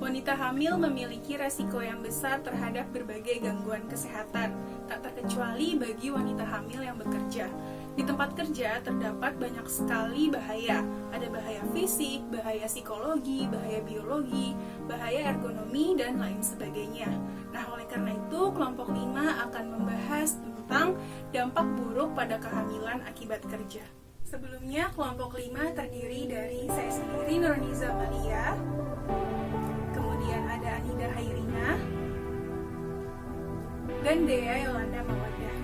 Wanita hamil memiliki resiko yang besar terhadap berbagai gangguan kesehatan, tak terkecuali bagi wanita hamil yang bekerja. Di tempat kerja terdapat banyak sekali bahaya. Ada bahaya fisik, bahaya psikologi, bahaya biologi, bahaya ergonomi, dan lain sebagainya. Nah, oleh karena itu, kelompok 5 akan membahas tentang dampak buruk pada kehamilan akibat kerja. Sebelumnya, kelompok 5 terdiri dari saya sendiri, Nurniza Malia, kemudian ada Anida Hairina, dan Dea Yolanda Mawadah.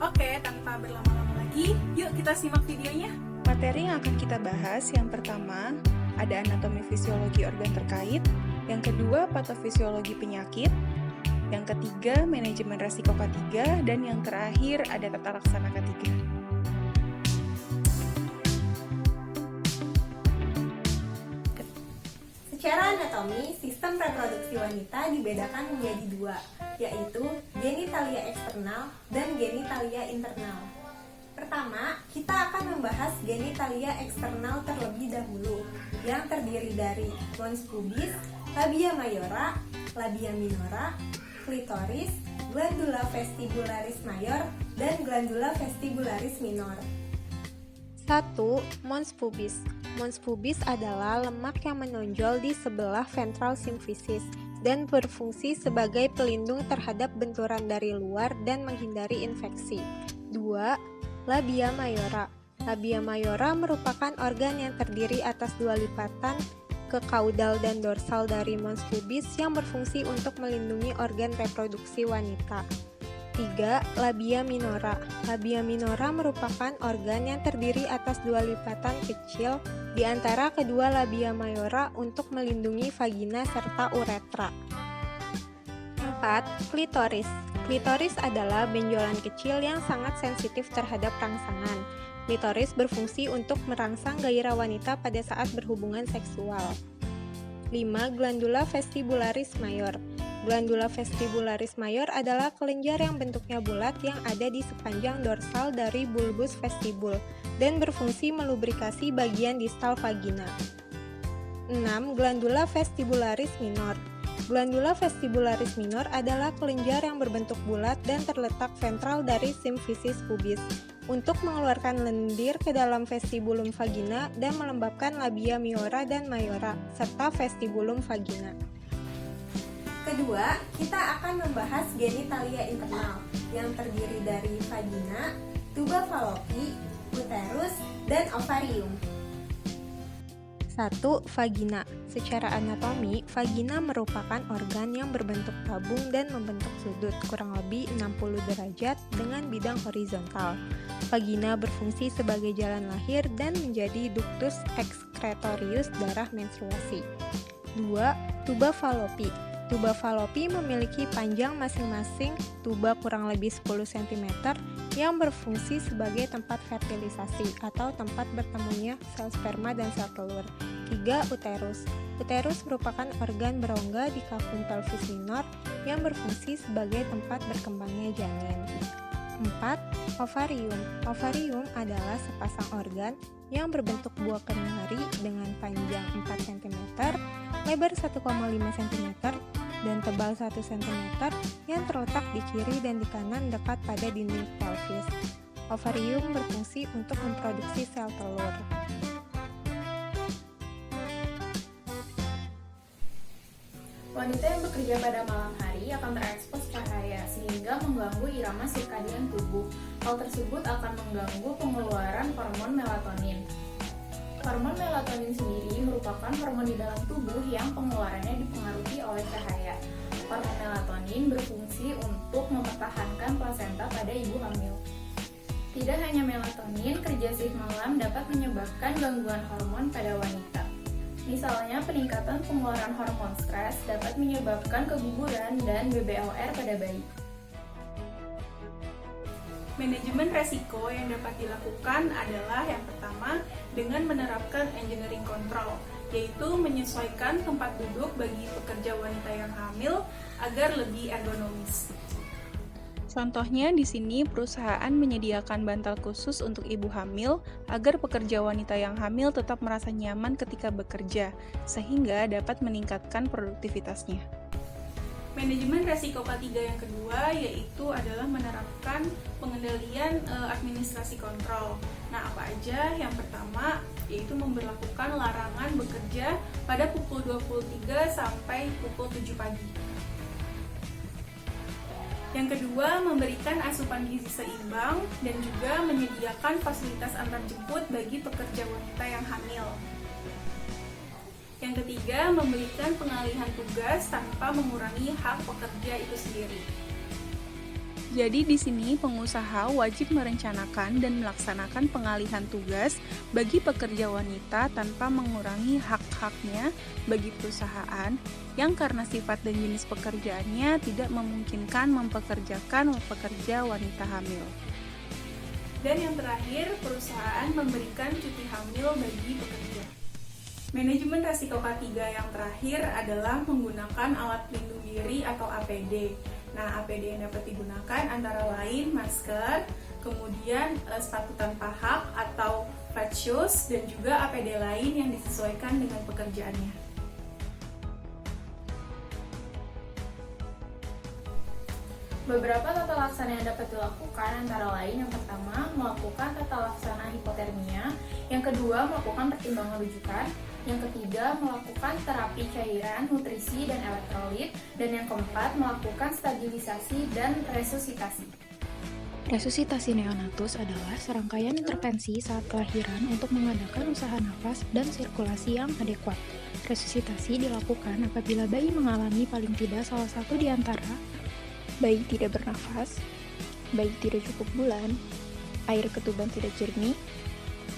Oke, tanpa berlama-lama lagi, yuk kita simak videonya. Materi yang akan kita bahas, yang pertama, ada anatomi fisiologi organ terkait, yang kedua, patofisiologi penyakit, yang ketiga, manajemen resiko K3, dan yang terakhir, ada tata laksana K3. Secara anatomi, sistem reproduksi wanita dibedakan menjadi dua, yaitu genitalia eksternal dan genitalia internal. Pertama, kita akan membahas genitalia eksternal terlebih dahulu, yang terdiri dari mons pubis, labia mayora, labia minora, klitoris, glandula vestibularis mayor, dan glandula vestibularis minor. 1. Mons pubis. Mons pubis adalah lemak yang menonjol di sebelah ventral symphysis dan berfungsi sebagai pelindung terhadap benturan dari luar dan menghindari infeksi. 2. Labia mayora. Labia mayora merupakan organ yang terdiri atas dua lipatan ke kaudal dan dorsal dari mons pubis yang berfungsi untuk melindungi organ reproduksi wanita. 3. Labia minora. Labia minora merupakan organ yang terdiri atas dua lipatan kecil di antara kedua labia mayora untuk melindungi vagina serta uretra. 4. Klitoris. Klitoris adalah benjolan kecil yang sangat sensitif terhadap rangsangan. Klitoris berfungsi untuk merangsang gairah wanita pada saat berhubungan seksual. 5. Glandula vestibularis mayor. Glandula vestibularis mayor adalah kelenjar yang bentuknya bulat yang ada di sepanjang dorsal dari bulbus vestibul dan berfungsi melubrikasi bagian distal vagina. 6. Glandula vestibularis minor. Glandula vestibularis minor adalah kelenjar yang berbentuk bulat dan terletak ventral dari symphysis pubis untuk mengeluarkan lendir ke dalam vestibulum vagina dan melembabkan labia minora dan mayora serta vestibulum vagina. Kedua, kita akan membahas genitalia internal yang terdiri dari vagina, tuba fallopi, uterus, dan ovarium. 1. Vagina. Secara anatomi, vagina merupakan organ yang berbentuk tabung dan membentuk sudut kurang lebih 60 derajat dengan bidang horizontal. Vagina berfungsi sebagai jalan lahir dan menjadi ductus excretorius darah menstruasi. 2. Tuba fallopi. Tuba fallopi memiliki panjang masing-masing tuba kurang lebih 10 cm yang berfungsi sebagai tempat fertilisasi atau tempat bertemunya sel sperma dan sel telur. 3. Uterus. Uterus merupakan organ berongga di kafum pelvis minor yang berfungsi sebagai tempat berkembangnya janin. 4. Ovarium. Ovarium adalah sepasang organ yang berbentuk buah kenari dengan panjang 4 cm, lebar 1,5 cm, dan tebal 1 cm yang terletak di kiri dan di kanan dekat pada dinding pelvis. Ovarium berfungsi untuk memproduksi sel telur. Wanita yang bekerja pada malam hari akan terekspos cahaya sehingga mengganggu irama sirkadian tubuh. Hal tersebut akan mengganggu pengeluaran hormon melatonin. Hormon melatonin sendiri merupakan hormon di dalam tubuh yang pengeluarannya dipengaruhi oleh cahaya. Hormon melatonin berfungsi untuk mempertahankan plasenta pada ibu hamil. Tidak hanya melatonin, kerja shift malam dapat menyebabkan gangguan hormon pada wanita. Misalnya, peningkatan pengeluaran hormon stres dapat menyebabkan keguguran dan BBLR pada bayi. Manajemen resiko yang dapat dilakukan adalah yang pertama dengan menerapkan engineering control, yaitu menyesuaikan tempat duduk bagi pekerja wanita yang hamil agar lebih ergonomis. Contohnya di sini perusahaan menyediakan bantal khusus untuk ibu hamil agar pekerja wanita yang hamil tetap merasa nyaman ketika bekerja, sehingga dapat meningkatkan produktivitasnya. Manajemen resiko ketiga yang kedua yaitu adalah menerapkan pengendalian administrasi kontrol. Nah, apa aja? Yang pertama yaitu memberlakukan larangan bekerja pada pukul 23 sampai pukul 7 pagi. Yang kedua, memberikan asupan gizi seimbang dan juga menyediakan fasilitas antarjemput bagi pekerja wanita yang hamil. Yang ketiga, memberikan pengalihan tugas tanpa mengurangi hak pekerja itu sendiri. Jadi di sini pengusaha wajib merencanakan dan melaksanakan pengalihan tugas bagi pekerja wanita tanpa mengurangi hak-haknya bagi perusahaan yang karena sifat dan jenis pekerjaannya tidak memungkinkan mempekerjakan pekerja wanita hamil. Dan yang terakhir, perusahaan memberikan cuti hamil bagi pekerja. Manajemen resiko ketiga yang terakhir adalah menggunakan alat pelindung diri atau APD. Nah, APD yang dapat digunakan antara lain masker, kemudian sepatu tanpa hak atau flat shoes, dan juga APD lain yang disesuaikan dengan pekerjaannya. Beberapa tata laksana yang dapat dilakukan antara lain yang pertama, melakukan tata laksana hipotermia, yang kedua, melakukan pertimbangan rujukan, yang ketiga, melakukan terapi cairan, nutrisi, dan elektrolit, dan yang keempat, melakukan stabilisasi dan resusitasi. Resusitasi neonatus adalah serangkaian intervensi saat kelahiran untuk mengadakan usaha nafas dan sirkulasi yang adekuat. Resusitasi dilakukan apabila bayi mengalami paling tidak salah satu di antara bayi tidak bernafas, bayi tidak cukup bulan, air ketuban tidak jernih,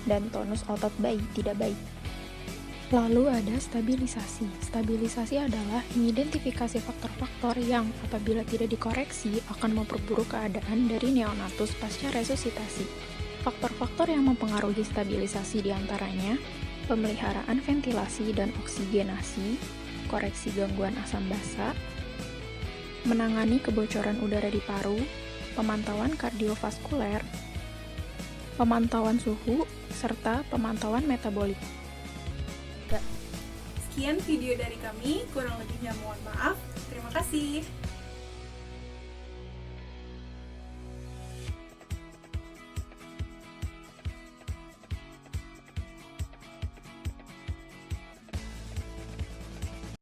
dan tonus otot bayi tidak baik. Lalu ada stabilisasi. Stabilisasi adalah mengidentifikasi faktor-faktor yang apabila tidak dikoreksi akan memperburuk keadaan dari neonatus pasca resusitasi. Faktor-faktor yang mempengaruhi stabilisasi diantaranya pemeliharaan ventilasi dan oksigenasi, koreksi gangguan asam basa, menangani kebocoran udara di paru, pemantauan kardiovaskuler, pemantauan suhu, serta pemantauan metabolik. Sekian video dari kami, kurang lebihnya mohon maaf. Terima kasih.